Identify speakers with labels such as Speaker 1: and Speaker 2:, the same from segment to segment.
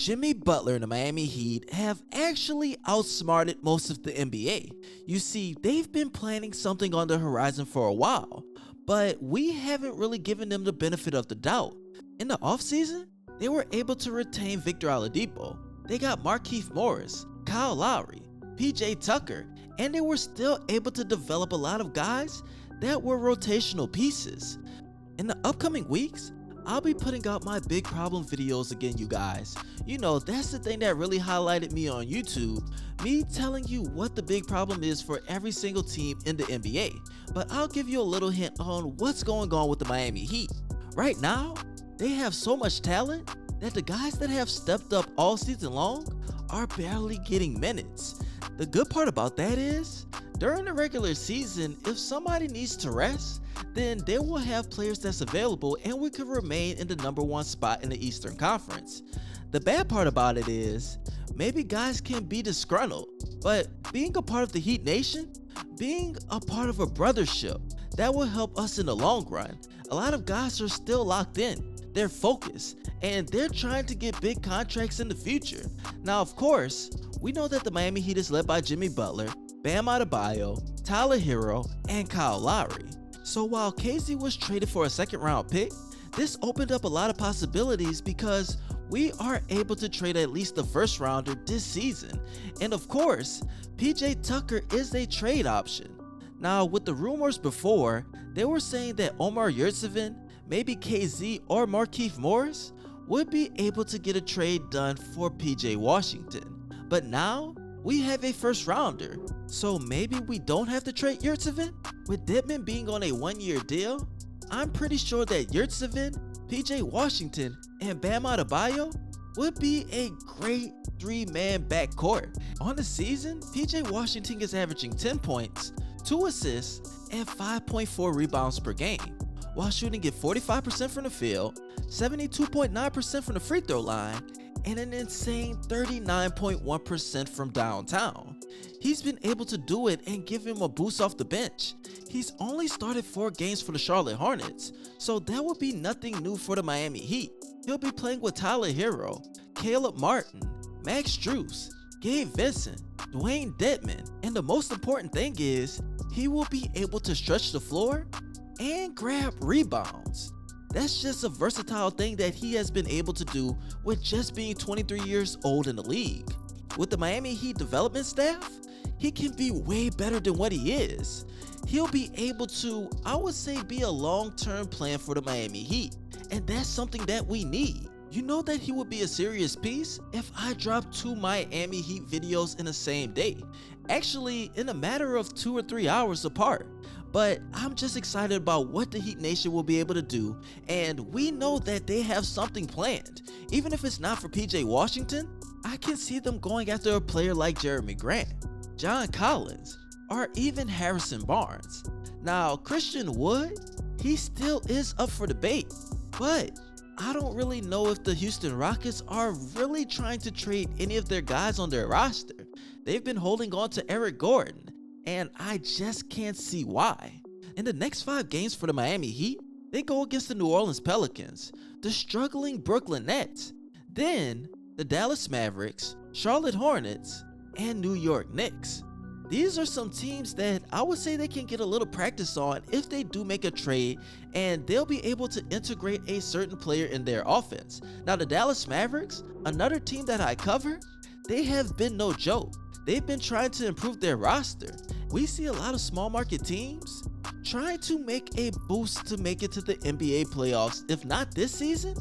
Speaker 1: Jimmy Butler and the Miami Heat have actually outsmarted most of the NBA. You see, they've been planning something on the horizon for a while, but we haven't really given them the benefit of the doubt. In the offseason, they were able to retain Victor Oladipo. They got Markieff Morris, Kyle Lowry, PJ Tucker, and they were still able to develop a lot of guys that were rotational pieces. In the upcoming weeks, I'll be putting out my big problem videos again, you guys. You know, that's the thing that really highlighted me on YouTube, me telling you what the big problem is for every single team in the NBA. But I'll give you a little hint on what's going on with the Miami Heat. Right now, they have so much talent that the guys that have stepped up all season long are barely getting minutes. The good part about that is, during the regular season, if somebody needs to rest, then they will have players that's available and we could remain in the #1 spot in the Eastern Conference. The bad part about it is, maybe guys can be disgruntled, but being a part of the Heat Nation, being a part of a brothership, that will help us in the long run. A lot of guys are still locked in, they're focused, and they're trying to get big contracts in the future. Now of course, we know that the Miami Heat is led by Jimmy Butler, Bam Adebayo, Tyler Herro, and Kyle Lowry. So while KZ was traded for a second round pick, this opened up a lot of possibilities because we are able to trade at least a first rounder this season. And of course, PJ Tucker is a trade option. Now with the rumors before, they were saying that Omer Yurtseven, maybe KZ or Markieff Morris would be able to get a trade done for PJ Washington. But now, we have a first rounder, so maybe we don't have to trade Yurtseven? With Dittman being on a 1-year deal, I'm pretty sure that Yurtseven, PJ Washington, and Bam Adebayo would be a great 3-man backcourt. On the season, PJ Washington is averaging 10 points, 2 assists, and 5.4 rebounds per game, while shooting at 45% from the field, 72.9% from the free throw line, and an insane 39.1% from downtown. He's been able to do it and give him a boost off the bench. He's only started 4 games for the Charlotte Hornets, so that would be nothing new for the Miami Heat. He'll be playing with Tyler Herro, Caleb Martin, Max Strus, Gabe Vincent, Dwayne Dedmon, and the most important thing is, he will be able to stretch the floor and grab rebounds. That's just a versatile thing that he has been able to do with just being 23 years old in the league. With the Miami Heat development staff, he can be way better than what he is. He'll be able to, I would say, be a long-term plan for the Miami Heat, and that's something that we need. You know that he would be a serious piece if I dropped 2 Miami Heat videos in the same day, actually in a matter of 2 or 3 hours apart. But I'm just excited about what the Heat Nation will be able to do, and we know that they have something planned. Even if it's not for PJ Washington, I can see them going after a player like Jeremy Grant, John Collins, or even Harrison Barnes. Now Christian Wood, he still is up for debate, but I don't really know if the Houston Rockets are really trying to trade any of their guys on their roster. They've been holding on to Eric Gordon, and I just can't see why. In the next 5 games for the Miami Heat, they go against the New Orleans Pelicans, the struggling Brooklyn Nets, then the Dallas Mavericks, Charlotte Hornets, and New York Knicks. These are some teams that I would say they can get a little practice on if they do make a trade, and they'll be able to integrate a certain player in their offense. Now the Dallas Mavericks, another team that I cover, they have been no joke. They've been trying to improve their roster. We see a lot of small market teams trying to make a boost to make it to the NBA playoffs, if not this season,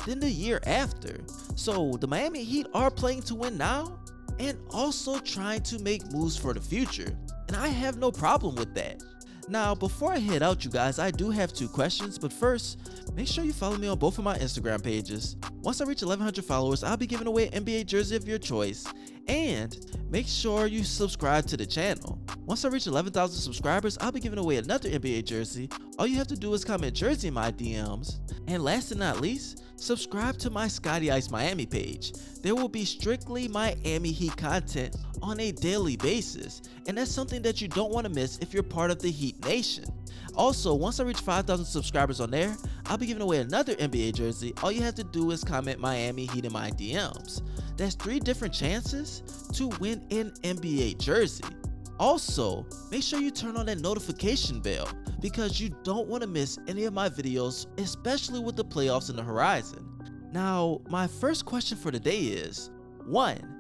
Speaker 1: then the year after. So the Miami Heat are playing to win now and also trying to make moves for the future, and I have no problem with that. Now before I head out, you guys, I do have 2 questions, but first, make sure you follow me on both of my Instagram pages. Once I reach 1100 followers, I'll be giving away an NBA jersey of your choice, and make sure you subscribe to the channel. Once I reach 11,000 subscribers, I'll be giving away another NBA jersey. All you have to do is comment jersey in my DMs. And last and not least, subscribe to my ScottyIce Miami page. There will be strictly Miami Heat content on a daily basis, and that's something that you don't want to miss if you're part of the Heat Nation. Also, once I reach 5,000 subscribers on there, I'll be giving away another NBA jersey. All you have to do is comment Miami Heat in my DMs. That's 3 different chances to win an NBA jersey. Also, make sure you turn on that notification bell because you don't want to miss any of my videos, especially with the playoffs in the horizon. Now, my first question for today is, 1.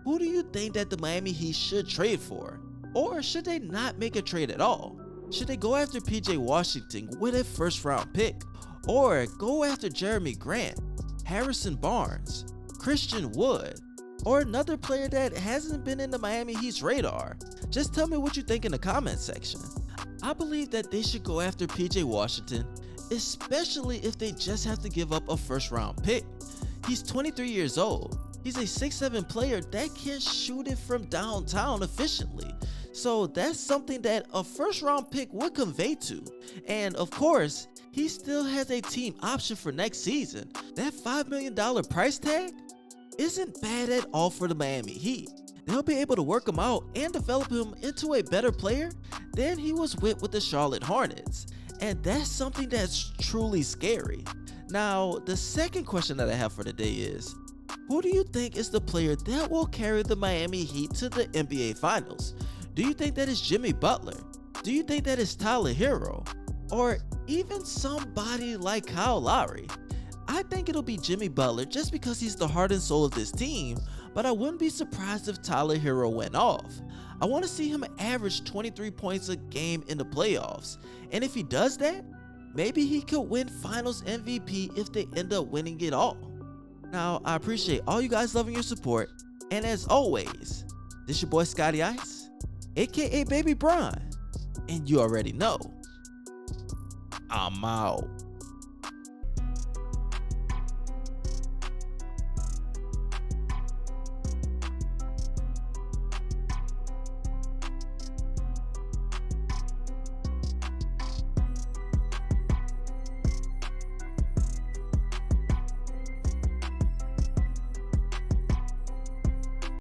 Speaker 1: Who do you think that the Miami Heat should trade for? Or should they not make a trade at all? Should they go after PJ Washington with a first round pick? Or go after Jeremy Grant, Harrison Barnes, Christian Wood, or another player that hasn't been in the Miami Heat's radar? Just tell me what you think in the comment section. I believe that they should go after PJ Washington, especially if they just have to give up a first round pick. He's 23 years old. He's a 6'7" player that can shoot it from downtown efficiently. So that's something that a first round pick would convey to. And of course, he still has a team option for next season. That $5 million price tag isn't bad at all for the Miami Heat. They'll be able to work him out and develop him into a better player than he was with the Charlotte Hornets. And that's something that's truly scary. Now, the second question that I have for today is, who do you think is the player that will carry the Miami Heat to the NBA Finals? Do you think that is Jimmy Butler? Do you think that is Tyler Herro? Or even somebody like Kyle Lowry? I think it'll be Jimmy Butler just because he's the heart and soul of this team, but I wouldn't be surprised if Tyler Herro went off. I want to see him average 23 points a game in the playoffs, and if he does that, maybe he could win Finals MVP if they end up winning it all. Now, I appreciate all you guys loving your support, and as always, this your boy ScottyIce, aka Baby Bron, and you already know, I'm out.